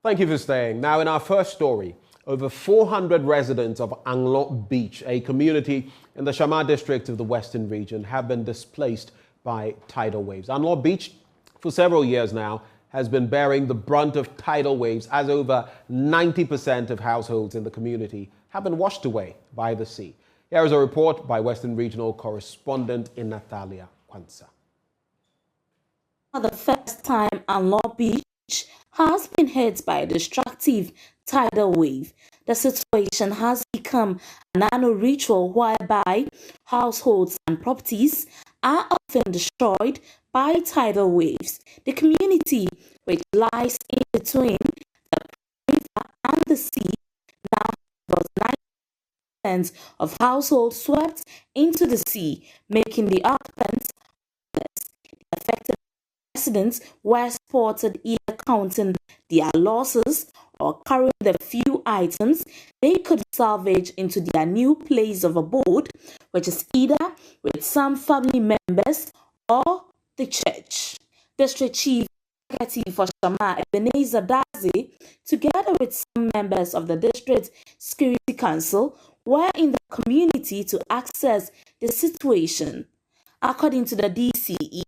Thank you for staying. Now, in our first story, over 400 residents of Anlo Beach, a community in the Shama district of the Western region, have been displaced by tidal waves. Anlo Beach, for several years now, has been bearing the brunt of tidal waves, as over 90% of households in the community have been washed away by the sea. Here is a report by Western Regional correspondent Natalia Kwansa. For the first time, Anlo Beach has been hit by a destructive tidal wave. The situation has become an annual ritual whereby households and properties are often destroyed by tidal waves. The community, which lies in between the river and the sea, now has 90% of households swept into the sea, making the occupants homeless. The affected residents were spotted either counting their losses or carrying the few items they could salvage into their new place of abode, which is either with some family members or the church. District Chief Secretary for Shama, Ebenezer Dazi, together with some members of the District Security Council, were in the community to assess the situation. According to the DCE,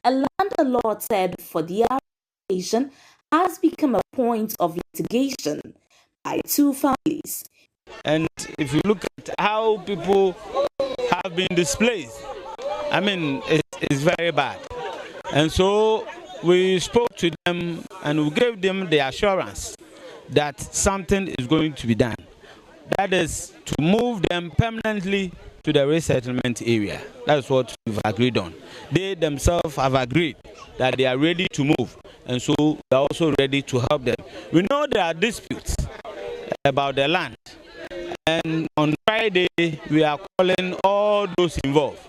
a landlord said for their relocation has become a point of litigation by two families. And if you look at how people have been displaced, I mean, it's very bad. And so we spoke to them and we gave them the assurance that something is going to be done. That is to move them permanently to the resettlement area. That's what we've agreed on. They themselves have agreed that they are ready to move, and so they're also ready to help them. We know there are disputes about the land, and on Friday we are calling all those involved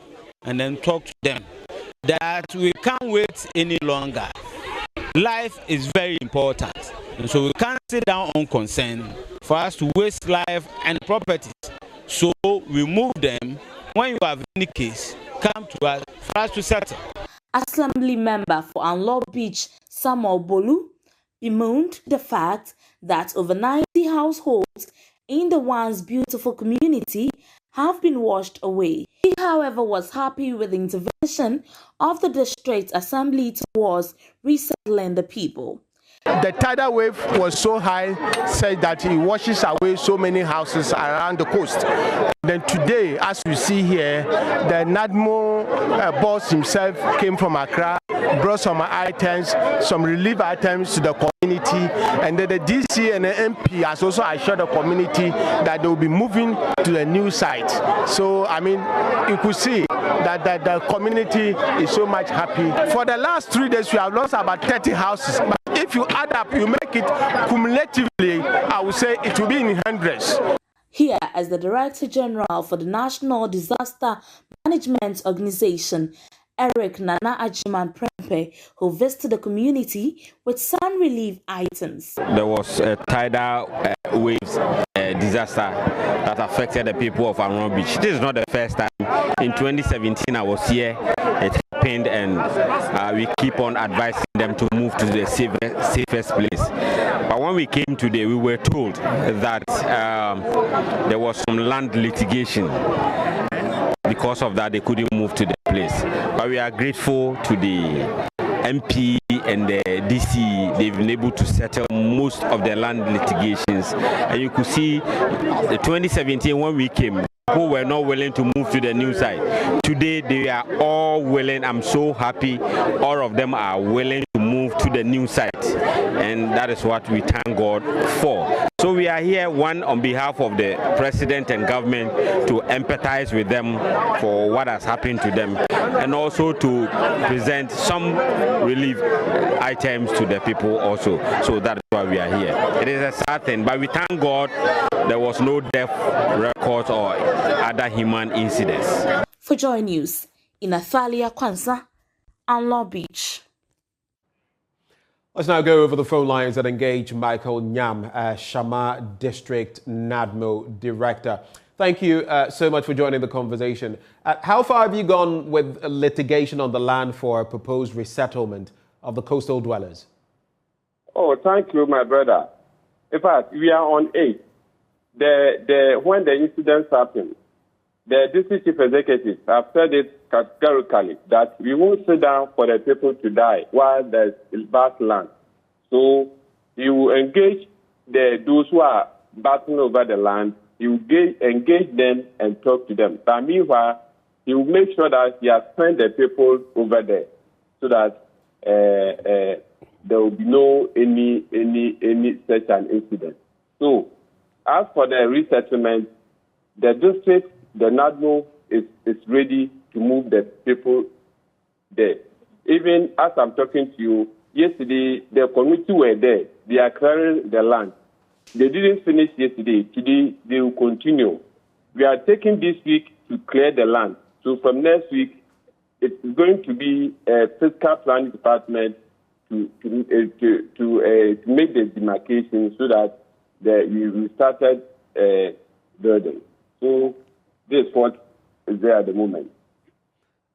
and then talk to them that we can't wait any longer. Life is very important, and so we can't sit down on concern for us to waste life and properties. So we move them. When you have any case, come to us for us to settle. Assembly member for Anlo Beach, Samuel Bolu, bemoaned the fact that over 90 households in the once beautiful community have been washed away. He, however, was happy with the intervention of the district assembly towards resettling the people. The tidal wave was so high, said that it washes away so many houses around the coast. Then today, as we see here, the NADMO boss himself came from Accra, brought some items, some relief items to the community, and then the DC and the MP has also assured the community that they will be moving to the new site. So, I mean, you could see that the community is so much happy. For the last 3 days, we have lost about 30 houses. But if you add up, you make it cumulatively, I would say it will be in hundreds. Here, as the Director General for the National Disaster Management Organization, Eric Nana Ajiman Prempe, who visited the community with some relief items. There was a tidal waves disaster that affected the people of Anlo Beach. This is not the first time. In 2017, I was here. It happened, and we keep on advising them to move to the safest place. But when we came today, we were told that there was some land litigation. Because of that, they couldn't move to the place. But we are grateful to the MP and the DC. They've been able to settle most of the land litigations. And you could see the 2017 when we came, who were not willing to move to the new site. Today, they are all willing. I'm so happy. All of them are willing to move to the new site. And that is what we thank God for. So we are here, one, on behalf of the president and government, to empathize with them for what has happened to them, and also to present some relief items to the people also. So that is why we are here. It is a sad thing, but we thank God there was no death records or other human incidents. For JoyNews, in Natalia Kwansa, Anlo Beach. Let's now go over the phone lines and engage Michael Nyam, Shama District NADMO Director. Thank you so much for joining the conversation. How far have you gone with litigation on the land for a proposed resettlement of the coastal dwellers? Oh, thank you, my brother. In fact, we are on 8. When the incidents happened, the district chief executives have said it categorically that we won't sit down for the people to die while there's vast land. So you will engage those who are battling over the land. You will engage them and talk to them. But meanwhile, he will make sure that he has sent the people over there so that there will be no any such an incident. So as for the resettlement, the district, the NADMO is ready to move the people there. Even as I'm talking to you, yesterday the committee were there. They are clearing the land. They didn't finish yesterday. Today they will continue. We are taking this week to clear the land. So from next week, it's going to be a fiscal planning department to make the demarcation so that we started building. So this is what is there at the moment.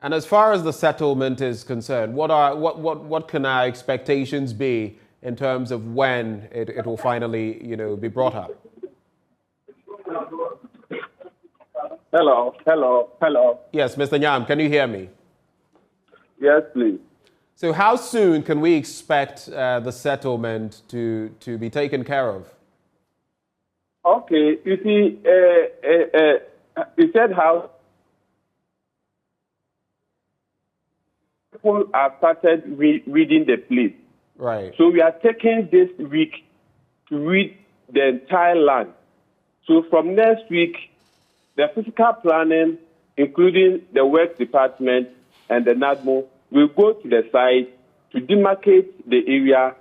And as far as the settlement is concerned, what can our expectations be in terms of when it will finally, be brought up? Hello. Yes, Mr. Nyam, can you hear me? Yes, please. So how soon can we expect the settlement to be taken care of? Okay, you see, you said how people have started reading the place. Right. So we are taking this week to read the entire land. So from next week, the physical planning, including the works department and the NADMO, will go to the site to demarcate the area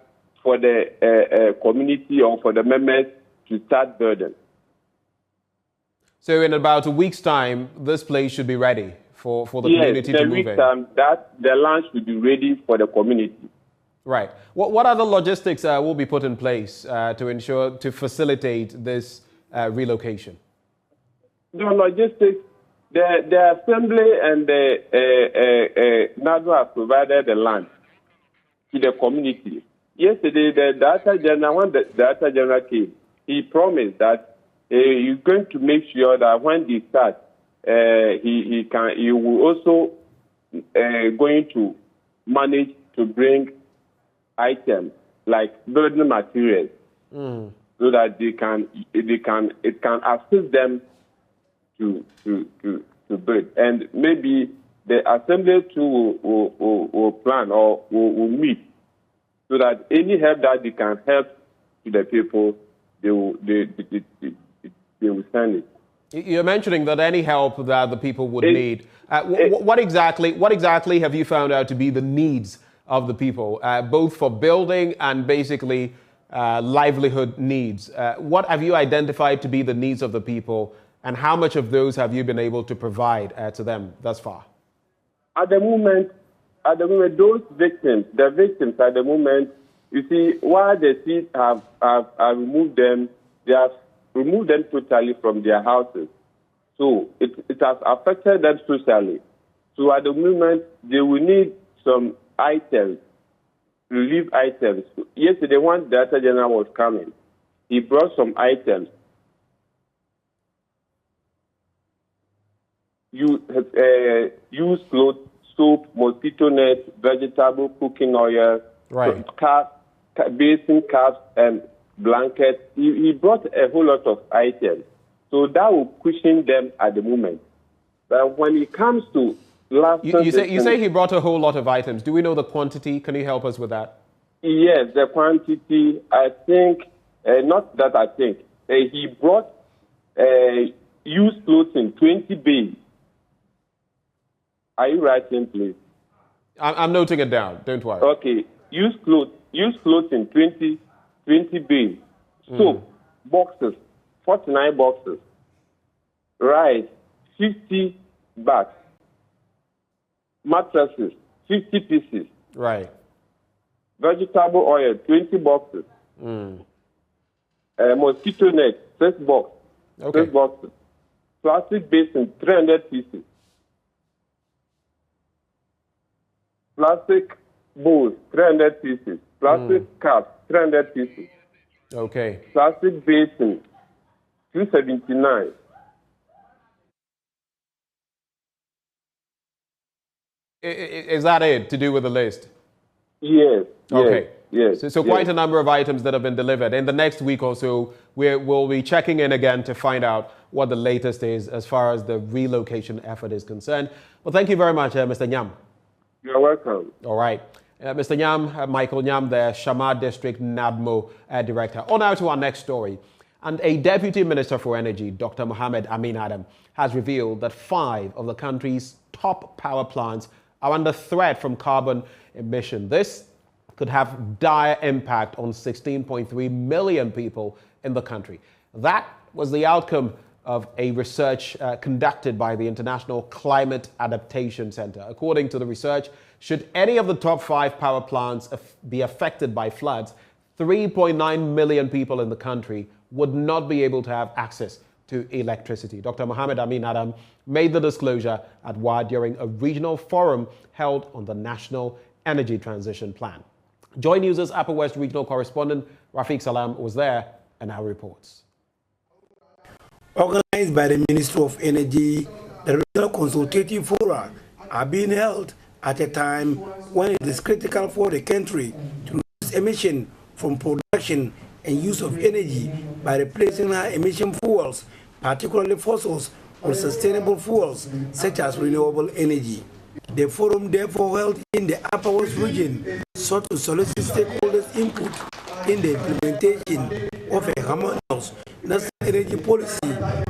for the community or for the members to start building. So in about a week's time, this place should be ready for the community to move in. Yes, time that the land should be ready for the community. Right. What other logistics will be put in place to facilitate this relocation? The logistics, the assembly and the NADO have provided the land to the community. Yesterday, the Director General, when the Director General came, he promised that he's going to make sure that when they start, he will also going to manage to bring items like building materials so that it can assist them to build. And maybe the assembly too will plan or will meet so that any help that they can help to the people, they will send it. You're mentioning that any help that the people would need. What exactly have you found out to be the needs of the people, both for building and basically livelihood needs? What have you identified to be the needs of the people, and how much of those have you been able to provide to them thus far? At the moment, those victims, at the moment, you see, while the Swedes have removed them, they have removed them totally from their houses. So it has affected them socially. So at the moment, they will need some items, relief items. Yesterday, when the Director General was coming, he brought some items. Used clothes, soap, mosquito net, vegetable, cooking oil, right, basin caps, and blankets. He brought a whole lot of items. So that will cushion them at the moment. But when it comes to you say he brought a whole lot of items. Do we know the quantity? Can you help us with that? Yes, the quantity, I think, not that I think. He brought used clothes in 20 bays. Are you writing, please? I'm noting it down. Don't worry. Okay. Used clothes in 20 bays. Soap, boxes, 49 boxes. Rice, 50 bags. Mattresses, 50 pieces. Right. Vegetable oil, 20 boxes. Mosquito net, 6 boxes. Okay. 6 boxes. Plastic basin, 300 pieces. Plastic bowls, 300 pieces. Plastic cups, 300 pieces. Okay. Plastic basin, 279. Is that it to do with the list? Yes. Okay. Yes. So quite a number of items that have been delivered. In the next week or so, we'll be checking in again to find out what the latest is as far as the relocation effort is concerned. Well, thank you very much, Mr. Nyam. You're welcome. All right. Mr. Nyam, Michael Nyam, the Shama District NADMO Director. On now to our next story. And a Deputy Minister for Energy, Dr. Mohammed Amin Adam, has revealed that 5 of the country's top power plants are under threat from carbon emission. This could have dire impact on 16.3 million people in the country. That was the outcome of a research conducted by the International Climate Adaptation Center. According to the research, should any of the top 5 power plants be affected by floods, 3.9 million people in the country would not be able to have access to electricity. Dr. Mohammed Amin Adam made the disclosure at WA during a regional forum held on the National Energy Transition Plan. JoyNews' Upper West regional correspondent Rafiq Salam was there and now reports. Organized by the Ministry of Energy, the regional consultative fora are being held at a time when it is critical for the country to reduce emission from production and use of energy by replacing high emission fuels, particularly fossils, with sustainable fuels such as renewable energy. The forum therefore held in the Upper West region sought to solicit stakeholders' input in the implementation of a harmonious national energy policy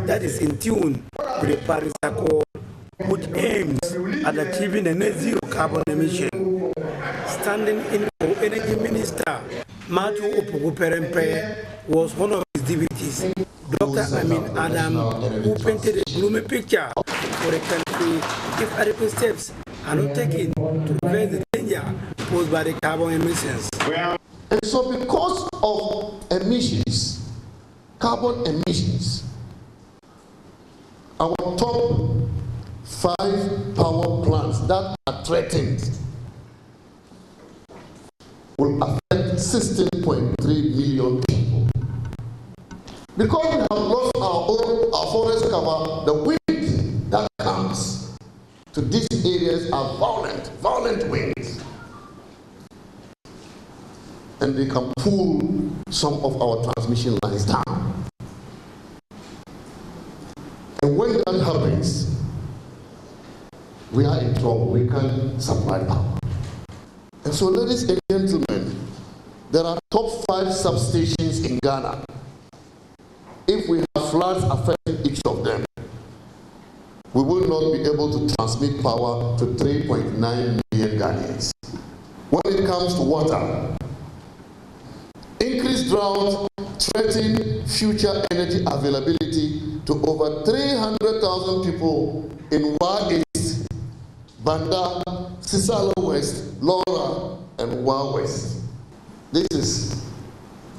that is in tune with the Paris Accord, which aims at achieving a net zero carbon emission. Standing in for Energy Minister Matthew Opoku-Perempe was one of his deputies. Dr. Amin Adam, who painted a gloomy picture for the country if adequate steps are not taken to prevent the danger posed by the carbon emissions. And so because of emissions, carbon emissions, our top 5 power plants that are threatened will affect 16.3 million people. Because we have lost our forest cover, the wind that comes to these areas are violent winds. And they can pull some of our transmission lines down. And when that happens, we are in trouble. We can't supply power. And so, ladies and gentlemen, there are top 5 substations in Ghana. If we have floods affecting each of them, we will not be able to transmit power to 3.9 million Ghanaians. When it comes to water, increased drought threatens future energy availability to over 300,000 people in Wa East, Banda, Sisala West, Laura, and Wa West. This is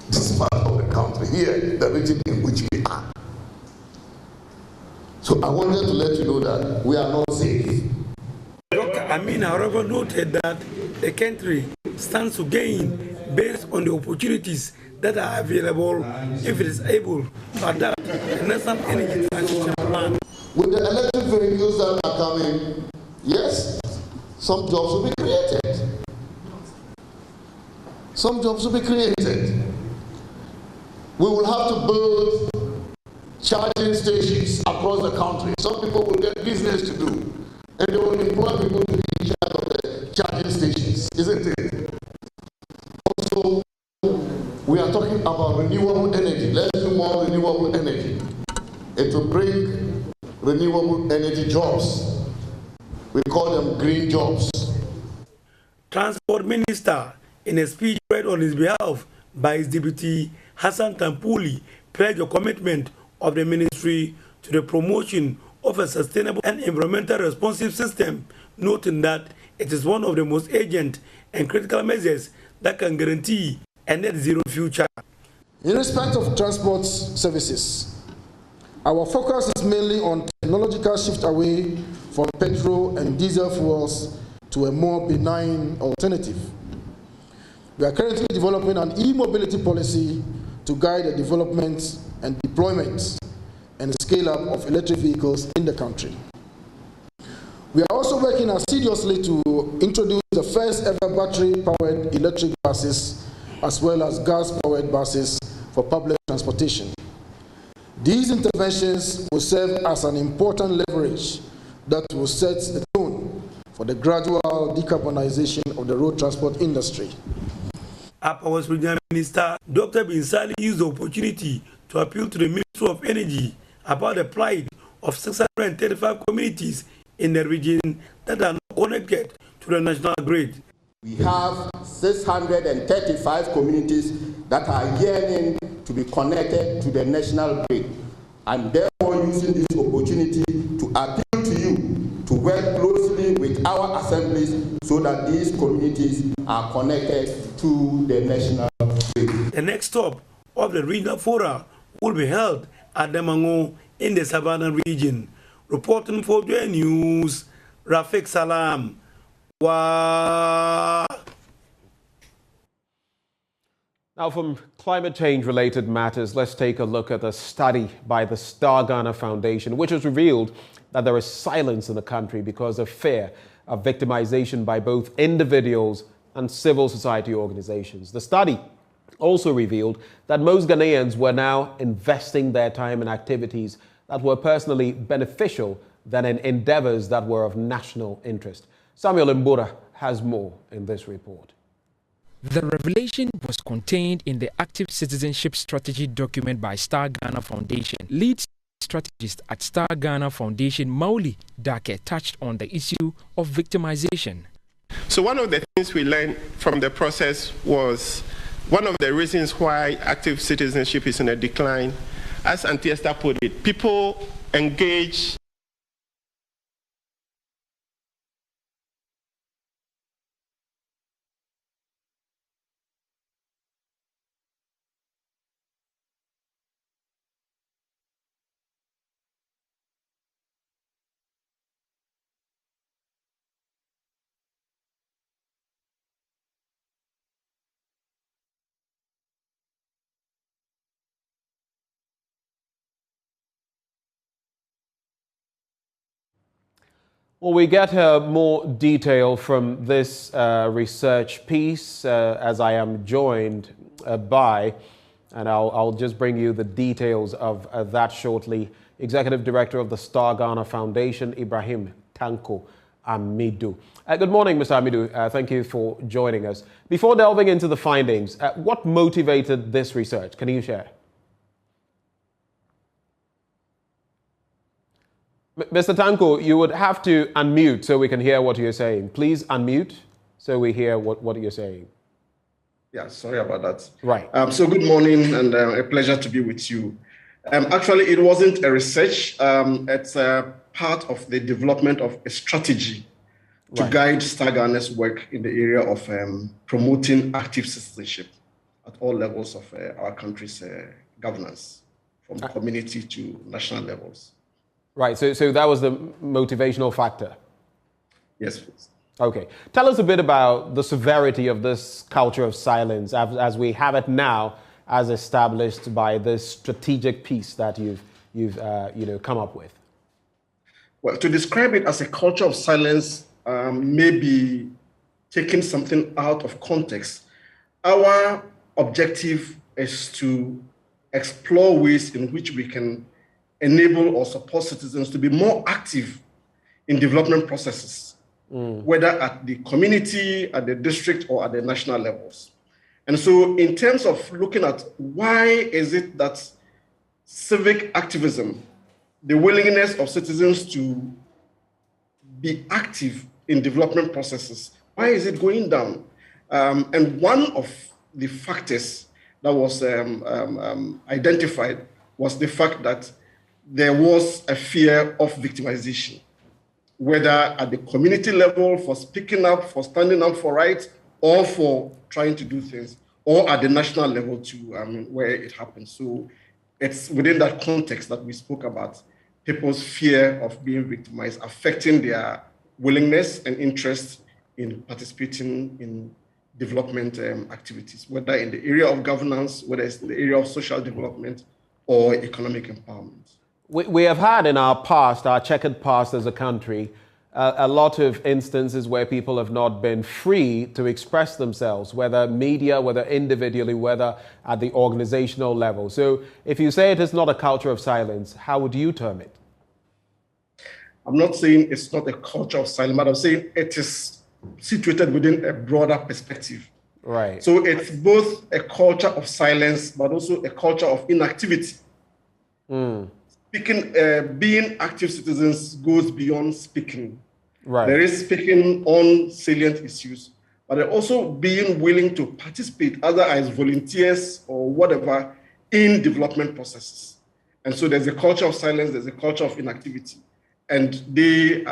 this part of the country here, the region in which we are. So I wanted to let you know that we are not safe. Dr. Amin, however, noted that the country stands to gain based on the opportunities that are available if it is able to adapt the National Energy Transition Plan. With the electric vehicles that are coming, yes, some jobs will be created. Some jobs will be created. We will have to build charging stations across the country. Some people will get business to do, and they will employ people to be in charge of the charging stations, isn't it? Also, we are talking about renewable energy. Let's do more renewable energy. It will bring renewable energy jobs. We call them green jobs. Transport Minister, in a speech read on his behalf by his deputy Hassan Tampuli, pledged a commitment of the ministry to the promotion of a sustainable and environmentally responsive system, noting that it is one of the most urgent and critical measures that can guarantee a net zero future. In respect of transport services, our focus is mainly on technological shift away from petrol and diesel fuels to a more benign alternative. We are currently developing an e-mobility policy to guide the development and deployment and scale-up of electric vehicles in the country. We are also working assiduously to introduce the first ever battery-powered electric buses as well as gas-powered buses for public transportation. These interventions will serve as an important leverage that will set the tone for the gradual decarbonization of the road transport industry. Our Prime Minister Dr. Binsali used the opportunity to appeal to the Ministry of Energy about the plight of 635 communities in the region that are not connected to the national grid. We have 635 communities that are yearning to be connected to the national grid. I'm therefore using this opportunity to appeal to you to work closely with our assemblies so that these communities are connected to the national grid. The next stop of the regional fora will be held at Demango in the Savannah region. Reporting for JoyNews, Rafik Salam. Wow. Now, from climate change-related matters, let's take a look at a study by the Star Ghana Foundation, which has revealed that there is silence in the country because of fear of victimization by both individuals and civil society organizations. The study also revealed that most Ghanaians were now investing their time in activities that were personally beneficial than in endeavors that were of national interest. Samuel Mbura has more in this report. The revelation was contained in the Active Citizenship Strategy document by Star Ghana Foundation. Lead strategist at Star Ghana Foundation, Mauli Dake, touched on the issue of victimization. So one of the things we learned from the process was one of the reasons why active citizenship is in a decline. As Auntie Esther put it, people engage Well, we get more detail from this research piece as I am joined by, and I'll just bring you the details of that shortly, Executive Director of the Star Ghana Foundation, Ibrahim Tanko Amidu. Good morning, Mr. Amidu. Thank you for joining us. Before delving into the findings, what motivated this research? Can you share? Mr. Tanko, you would have to unmute so we can hear what you're saying. Please unmute so we hear what you're saying. Yeah, sorry about that. Right. So good morning and a pleasure to be with you. Actually, it wasn't a research. It's a part of the development of a strategy to guide Star Ghana's work in the area of promoting active citizenship at all levels of our country's governance, from community to national levels. Right, so that was the motivational factor? Yes, please. Okay. Tell us a bit about the severity of this culture of silence as we have it now, as established by this strategic piece that you've come up with. Well, to describe it as a culture of silence may be taking something out of context. Our objective is to explore ways in which we can enable or support citizens to be more active in development processes, whether at the community, at the district, or at the national levels. And so in terms of looking at why is it that civic activism, the willingness of citizens to be active in development processes, why is it going down? And one of the factors that was identified was the fact that there was a fear of victimization, whether at the community level for speaking up, for standing up for rights, or for trying to do things, or at the national level too, where it happens. So it's within that context that we spoke about people's fear of being victimized, affecting their willingness and interest in participating in development activities, whether in the area of governance, whether it's in the area of social development or economic empowerment. We have had in our past, our checkered past as a country, a lot of instances where people have not been free to express themselves, whether media, whether individually, whether at the organizational level. So if you say it is not a culture of silence, how would you term it? I'm not saying it's not a culture of silence, but I'm saying it is situated within a broader perspective. Right. So it's both a culture of silence, but also a culture of inactivity. Speaking, being active citizens goes beyond speaking. Right. There is speaking on salient issues, but also being willing to participate, either as volunteers or whatever, in development processes. And so there's a culture of silence, there's a culture of inactivity. And they,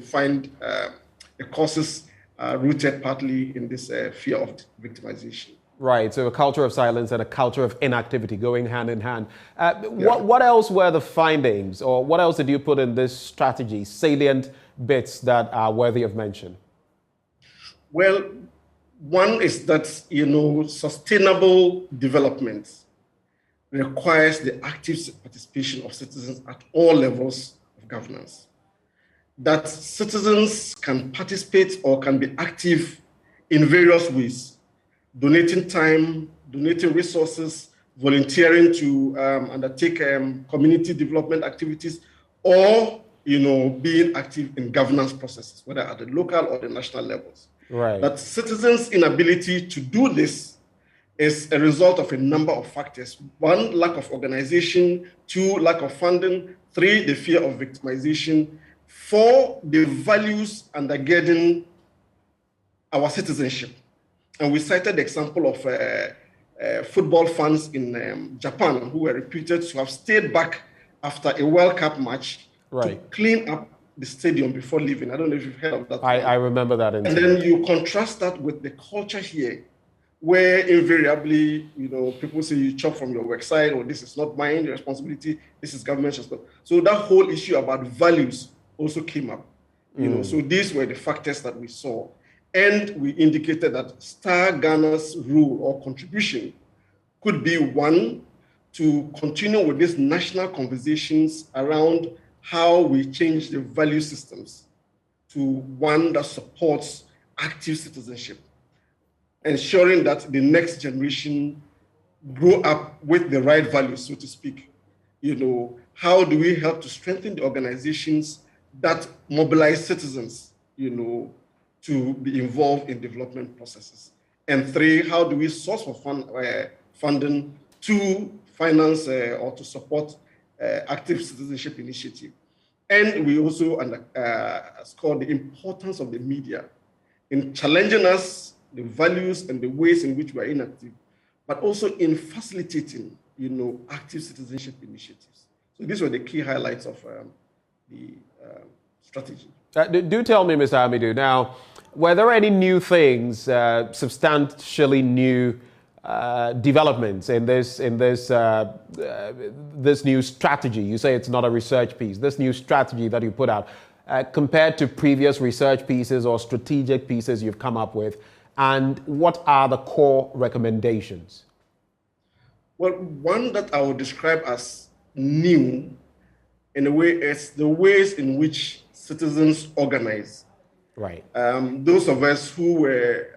find the causes rooted partly in this fear of victimization. Right, so a culture of silence and a culture of inactivity going hand in hand. What else were the findings, or what else did you put in this strategy, salient bits that are worthy of mention? Well, one is that, sustainable development requires the active participation of citizens at all levels of governance. That citizens can participate or can be active in various ways, donating time, donating resources, volunteering to undertake community development activities, or being active in governance processes, whether at the local or the national levels. Right. That citizens' inability to do this is a result of a number of factors. One, lack of organization. Two, lack of funding. Three, the fear of victimization. Four, the values undergirding our citizenship. And we cited the example of football fans in Japan who were reputed to have stayed back after a World Cup match to clean up the stadium before leaving. I don't know if you've heard of that. I remember that. And then you contrast that with the culture here, where invariably, people say you chop from your work side, or this is not mine, the responsibility, this is government's responsibility. So that whole issue about values also came up. So these were the factors that we saw. And we indicated that Star Ghana's role or contribution could be one, to continue with these national conversations around how we change the value systems to one that supports active citizenship, ensuring that the next generation grow up with the right values, so to speak. How do we help to strengthen the organizations that mobilize citizens, to be involved in development processes? And three, how do we source for funding to finance or to support active citizenship initiative? And we also scored the importance of the media in challenging us, the values and the ways in which we are inactive, but also in facilitating, active citizenship initiatives. So these were the key highlights of the strategy. Do tell me, Mr. Hamidou, now, were there any new things, substantially new developments in this new strategy? You say it's not a research piece. This new strategy that you put out, compared to previous research pieces or strategic pieces you've come up with, and what are the core recommendations? Well, one that I would describe as new, in a way, is the ways in which citizens organize. Right. Those of us who were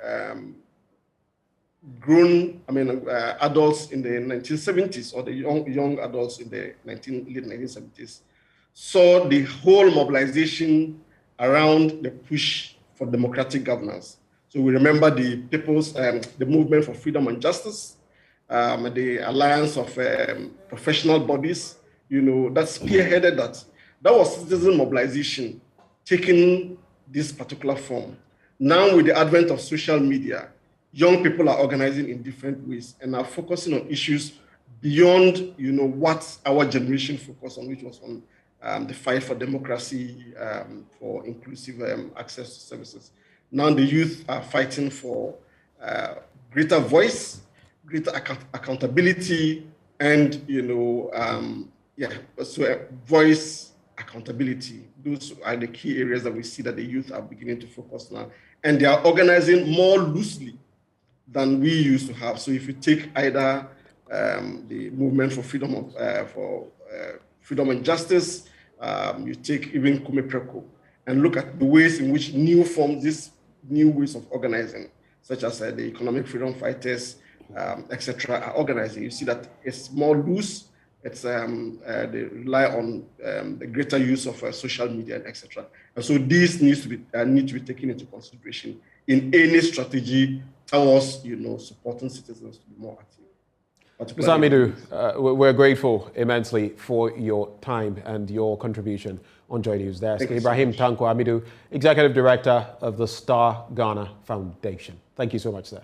adults in the 1970s, or the young adults in the late 1970s, saw the whole mobilization around the push for democratic governance. So we remember the people's, the movement for freedom and justice, the alliance of professional bodies, that spearheaded that. That was citizen mobilization taking this particular form. Now, with the advent of social media, young people are organizing in different ways and are focusing on issues beyond, what our generation focused on, which was on the fight for democracy, for inclusive access to services. Now the youth are fighting for greater voice, greater accountability, and voice accountability. Those are the key areas that we see that the youth are beginning to focus now, and they are organizing more loosely than we used to have. So if you take either the movement for freedom and justice, you take even Kumepreko, and look at the ways in which these new ways of organizing, such as the economic freedom fighters, etc., are organizing. You see that it's more loose. It's they rely on the greater use of social media, etc. And so these need to be taken into consideration in any strategy towards supporting citizens to be more active. Mr. Amidu, we're grateful immensely for your time and your contribution on JoyNews. There's Ibrahim Tanko Amidu, Executive Director of the Star Ghana Foundation. Thank you so much, sir.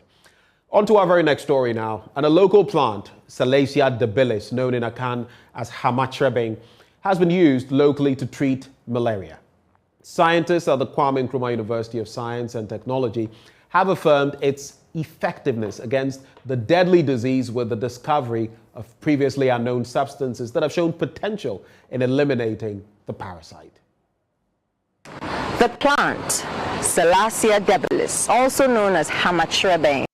On to our very next story now. And a local plant, Salacia debilis, known in Akan as Hamatrebeng, has been used locally to treat malaria. Scientists at the Kwame Nkrumah University of Science and Technology have affirmed its effectiveness against the deadly disease with the discovery of previously unknown substances that have shown potential in eliminating the parasite. The plant, Salacia debilis, also known as Hamatrebeng,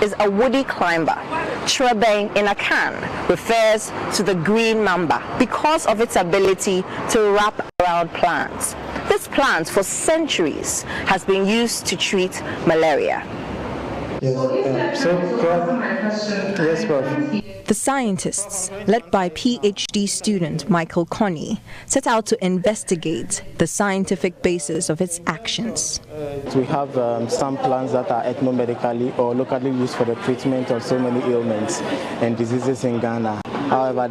is a woody climber. Trebeng in Akan refers to the green mamba because of its ability to wrap around plants. This plant for centuries has been used to treat malaria. Yes, Prof. The scientists, led by PhD student Michael Connie, set out to investigate the scientific basis of its actions. We have some plants that are ethnomedically or locally used for the treatment of so many ailments and diseases in Ghana. However,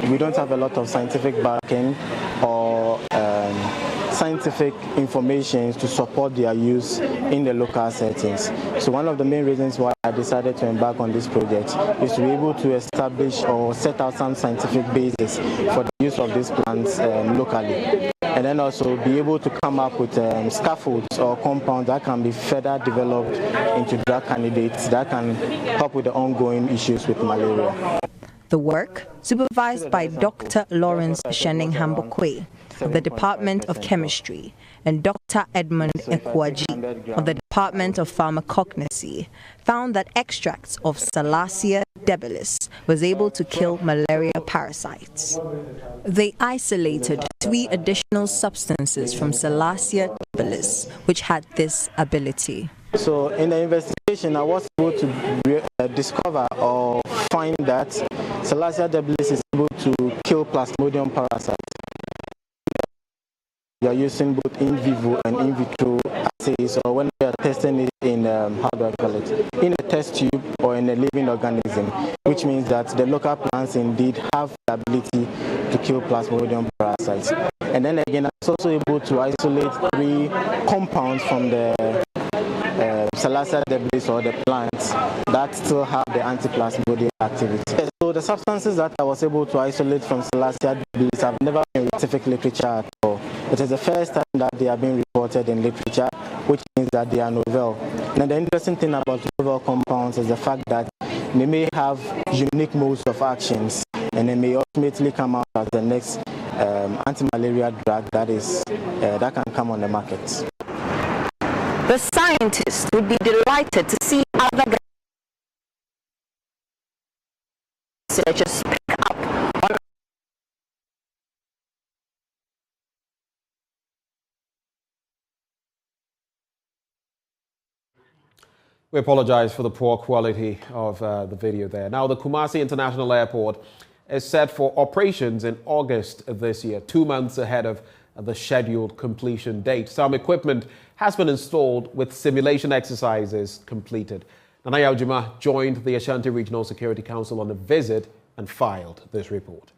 we don't have a lot of scientific backing or scientific information to support their use in the local settings. So one of the main reasons why I decided to embark on this project is to be able to establish or set out some scientific basis for the use of these plants locally. And then also be able to come up with scaffolds or compounds that can be further developed into drug candidates that can help with the ongoing issues with malaria. The work, supervised by Dr. Lawrence Sheninghambokwe of the Department of Chemistry and Dr. Edmund Ekwaji of the Department of Pharmacognosy, found that extracts of Salacia debilis was able to kill malaria parasites. They isolated 3 additional substances from Salacia debilis which had this ability. So in the investigation, I was able to discover or find that Salacia debilis is able to kill Plasmodium parasites. We are using both in vivo and in vitro assays, or when we are testing it in, in a test tube or in a living organism, which means that the local plants indeed have the ability to kill Plasmodium parasites. And then again, I was also able to isolate 3 compounds from the Salacia debilis or the plants that still have the anti-plasmodium activity. So the substances that I was able to isolate from Salacia debilis have never been in scientific literature at all. It is the first time that they are being reported in literature, which means that they are novel. Now the interesting thing about novel compounds is the fact that they may have unique modes of actions, and they may ultimately come out as the next anti-malaria drug that can come on the market. The scientists would be delighted to see other researchers pick up on. We apologize for the poor quality of the video there. Now, the Kumasi International Airport is set for operations in August of this year, 2 months ahead of the scheduled completion date. Some equipment has been installed with simulation exercises completed. Nanaya Ojima joined the Ashanti Regional Security Council on a visit and filed this report.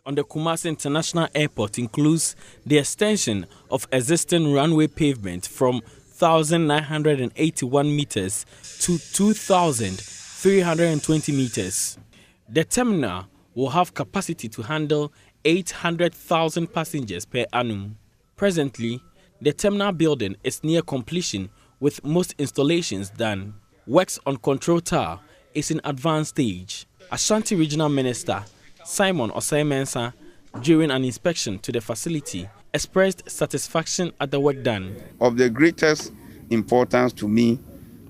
On the Kumasi International Airport includes the extension of existing runway pavement from 1,981 meters to 2,320 meters. The terminal will have capacity to handle 800,000 passengers per annum. Presently, the terminal building is near completion with most installations done. Works on Control Tower is in advanced stage. Ashanti Regional Minister Simon Osei-Mensah, during an inspection to the facility, expressed satisfaction at the work done. Of the greatest importance to me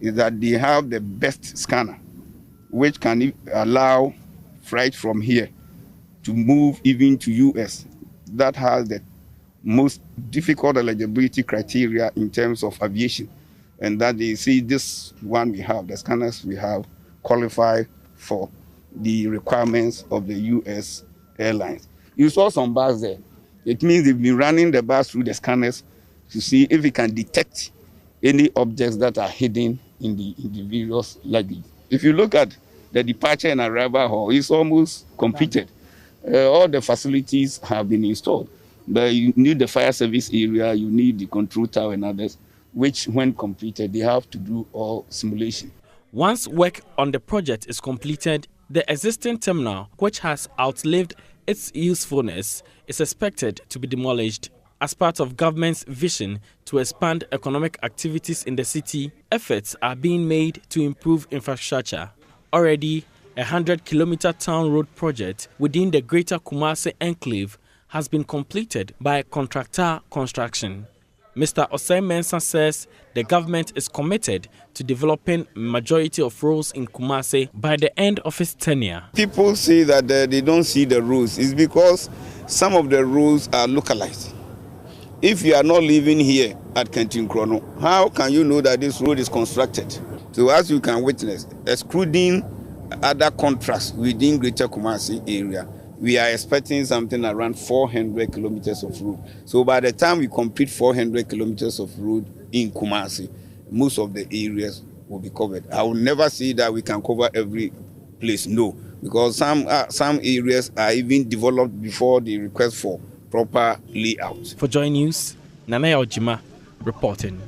is that they have the best scanner, which can allow flight from here to move even to US. That has the most difficult eligibility criteria in terms of aviation. And that they see this one we have, the scanners we have, qualify for the requirements of the US airlines. You saw some bars there. It means they've been running the bars through the scanners to see if it can detect any objects that are hidden in the various luggage. If you look at the departure and arrival hall, it's almost completed. All the facilities have been installed. But you need the fire service area, you need the control tower and others, which when completed, they have to do all simulation. Once work on the project is completed, the existing terminal, which has outlived its usefulness, is expected to be demolished. As part of government's vision to expand economic activities in the city, efforts are being made to improve infrastructure. Already, a 100-kilometer town road project within the Greater Kumasi Enclave has been completed by contractor construction. Mr. Osei-Mensah says the government is committed to developing majority of roads in Kumasi by the end of its tenure. People say that they don't see the roads. It's because some of the roads are localized. If you are not living here at Kentin Krono, how can you know that this road is constructed? So as you can witness, excluding other contracts within Greater Kumasi area, we are expecting something around 400 kilometers of road. So by the time we complete 400 kilometers of road in Kumasi, most of the areas will be covered. I will never say that we can cover every place, no, because some areas are even developed before the request for proper layout. For JoyNews, Nana Ojima reporting.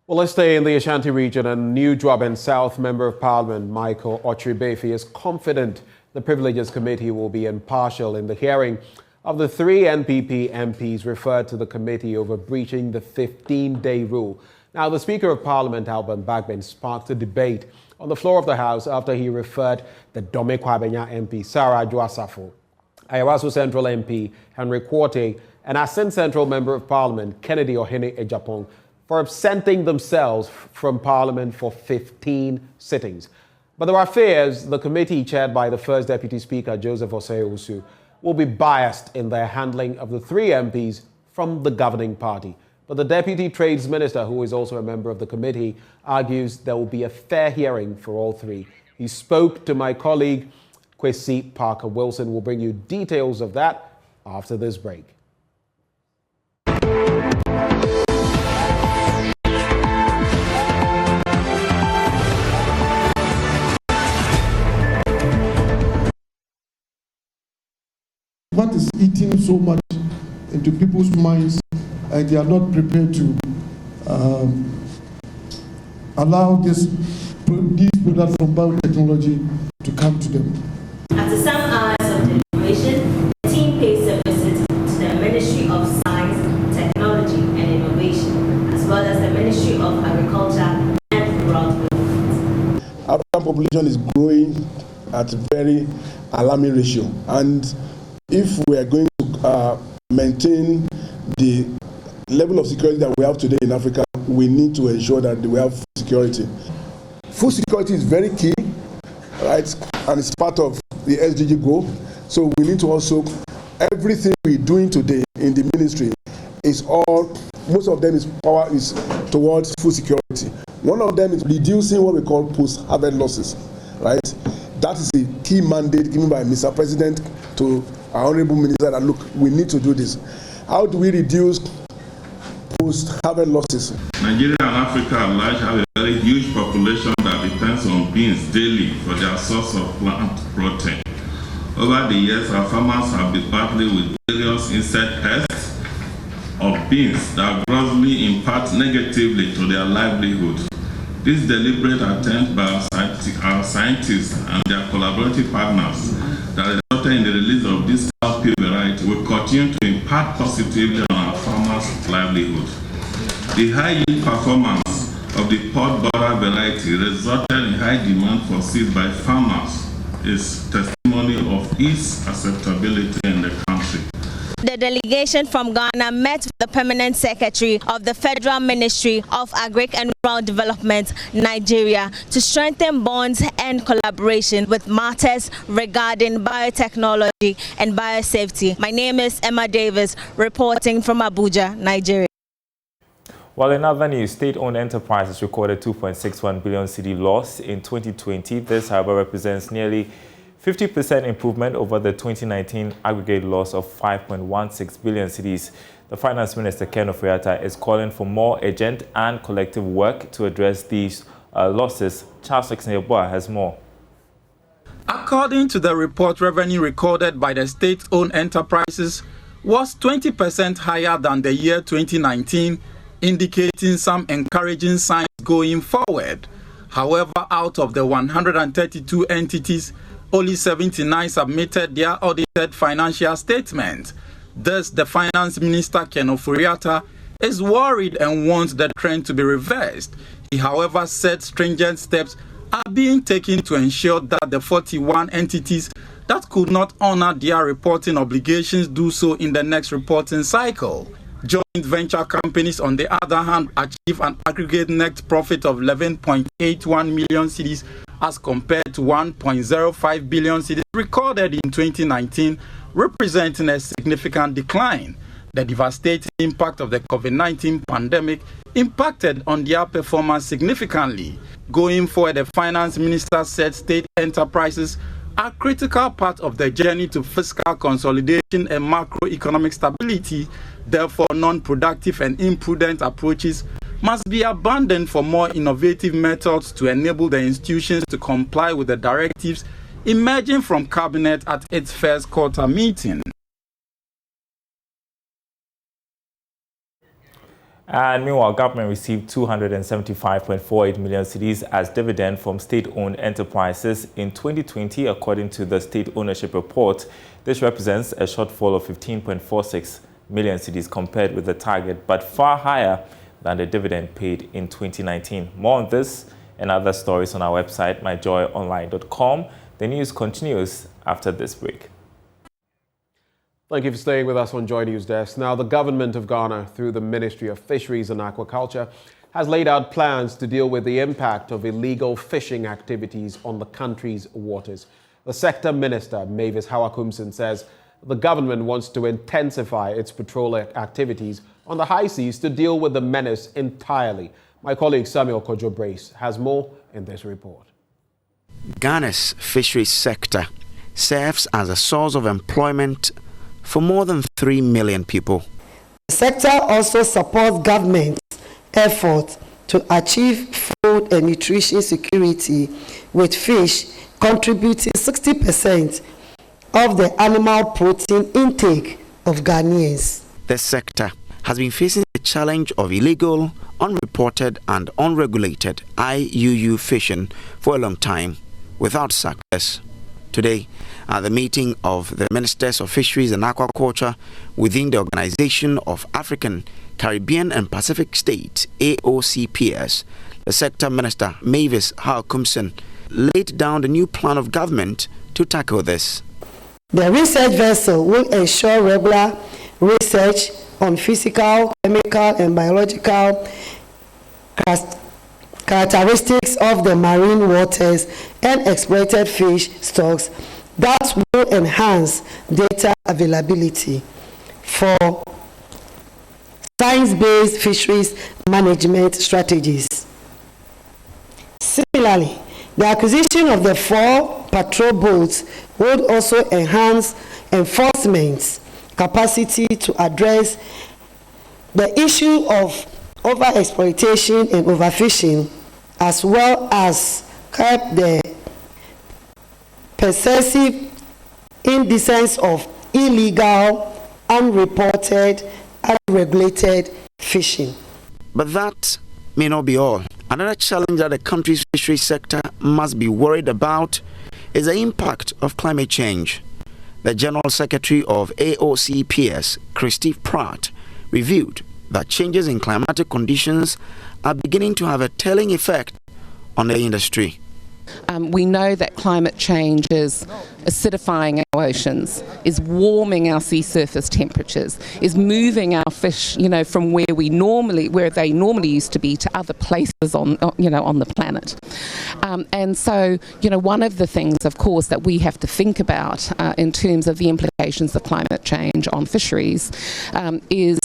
Well, let's stay in the Ashanti region. A New Dwaben South Member of Parliament, Michael Otribefi, is confident the Privileges Committee will be impartial in the hearing of the 3 NPP MPs referred to the committee over breaching the 15-day rule. Now, the Speaker of Parliament, Alban Bagbin, sparked a debate on the floor of the House after he referred the Dome Kwabenya MP, Sarah Dwasafo, Ayawaso Central MP, Henry Quarte, and Asin Central Member of Parliament, Kennedy Ohene Ejapong, for absenting themselves from Parliament for 15 sittings. But there are fears the committee chaired by the First Deputy Speaker, Joseph Osei-Osu, will be biased in their handling of the 3 MPs from the governing party. But the Deputy Trades Minister, who is also a member of the committee, argues there will be a fair hearing for all 3. He spoke to my colleague, Kwesi Parker-Wilson. We'll bring you details of that after this break. What is eating so much into people's minds, and they are not prepared to allow these products from biotechnology to come to them. After some hours of deliberation, the team pays a visit to the Ministry of Science, Technology and Innovation, as well as the Ministry of Agriculture and Rural Development. Our population is growing at a very alarming ratio, and if we are going to maintain the level of security that we have today in Africa, we need to ensure that we have food security. Food security is very key, right? And it's part of the SDG goal. So we need to also, everything we're doing today in the ministry is all, most of them is towards food security. One of them is reducing what we call post-harvest losses, right? That is a key mandate given by Mr. President to our Honorable Minister that, look, we need to do this. How do we reduce post-harvest losses? Nigeria and Africa at large have a very huge population that depends on beans daily for their source of plant protein. Over the years, our farmers have been battling with various insect pests of beans that grossly impact negatively to their livelihood. This deliberate attempt by our scientists and their collaborative partners that resulted in the release of this cowpea variety will continue to impact positively on our farmers' livelihood. The high yield performance of the pod borer variety resulted in high demand for seeds by farmers is testimony of its acceptability in the country. The delegation from Ghana met with the Permanent Secretary of the Federal Ministry of Agric and Rural Development, Nigeria, to strengthen bonds and collaboration with matters regarding biotechnology and biosafety. My name is Emma Davis, reporting from Abuja, Nigeria. While in other news, state-owned enterprises recorded 2.61 billion cedi loss in 2020. This, however, represents nearly 50% improvement over the 2019 aggregate loss of 5.16 billion cedis. The Finance Minister, Ken Ofori-Atta, is calling for more urgent and collective work to address these losses. Charles Oxeneboa has more. According to the report, revenue recorded by the state-owned enterprises was 20% higher than the year 2019, indicating some encouraging signs going forward. However, out of the 132 entities, only 79 submitted their audited financial statements. Thus, the Finance Minister, Ken Ofori-Atta, is worried and wants the trend to be reversed. He, however, said stringent steps are being taken to ensure that the 41 entities that could not honor their reporting obligations do so in the next reporting cycle. Joint venture companies, on the other hand, achieve an aggregate net profit of 11.81 million cedis as compared to 1.05 billion cedis recorded in 2019, representing a significant decline. The devastating impact of the COVID-19 pandemic impacted on their performance significantly. Going forward, the Finance Minister said state enterprises are a critical part of the journey to fiscal consolidation and macroeconomic stability. Therefore, non-productive and imprudent approaches must be abandoned for more innovative methods to enable the institutions to comply with the directives emerging from Cabinet at its first quarter meeting. And meanwhile, government received 275.48 million cedis as dividend from state-owned enterprises in 2020, according to the state ownership report. This represents a shortfall of 15.46 million cedis compared with the target, but far higher than the dividend paid in 2019. More on this and other stories on our website, myjoyonline.com. The news continues after this break. Thank you for staying with us on JoyNews Desk. Now, the government of Ghana, through the Ministry of Fisheries and Aquaculture, has laid out plans to deal with the impact of illegal fishing activities on the country's waters. The sector minister, Mavis Hawakumsin, says the government wants to intensify its patrol activities on the high seas to deal with the menace entirely. My colleague Samuel Kojo Brace has more in this report. Ghana's fisheries sector serves as a source of employment for more than 3 million people. The sector also supports government's effort to achieve food and nutrition security, with fish contributing 60% of the animal protein intake of Ghanaians. The sector has been facing the challenge of illegal, unreported and unregulated IUU fishing for a long time without success. Today, at the meeting of the Ministers of Fisheries and Aquaculture within the Organization of African, Caribbean and Pacific States, AOCPS, the sector minister, Mavis Hawakumsin, laid down the new plan of government to tackle this. The research vessel will ensure regular research on physical, chemical and biological characteristics of the marine waters and exploited fish stocks that will enhance data availability for science-based fisheries management strategies. Similarly, the acquisition of the 4 patrol boats would also enhance enforcement capacity to address the issue of overexploitation and overfishing, as well as curb the pervasive indecency of illegal, unreported, unregulated fishing. But that may not be all. Another challenge that the country's fisheries sector must be worried about is the impact of climate change. The General Secretary of AOCPS, Christy Pratt, reviewed that changes in climatic conditions are beginning to have a telling effect on the industry. We know that climate change is acidifying our oceans, is warming our sea surface temperatures, is moving our fish, from where they normally used to be to other places on the planet. And so, one of the things, of course, that we have to think about in terms of the implications of climate change on fisheries is,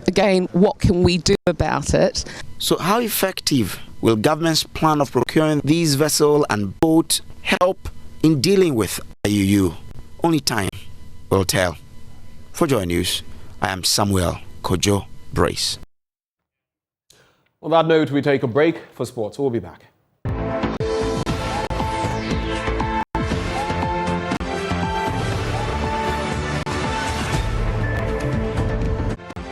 again, what can we do about it? So how effective will government's plan of procuring these vessels and boats help in dealing with IUU? Only time will tell. For Joy News, I am Samuel Kojo Brace. On that note, we take a break for sports. We'll be back.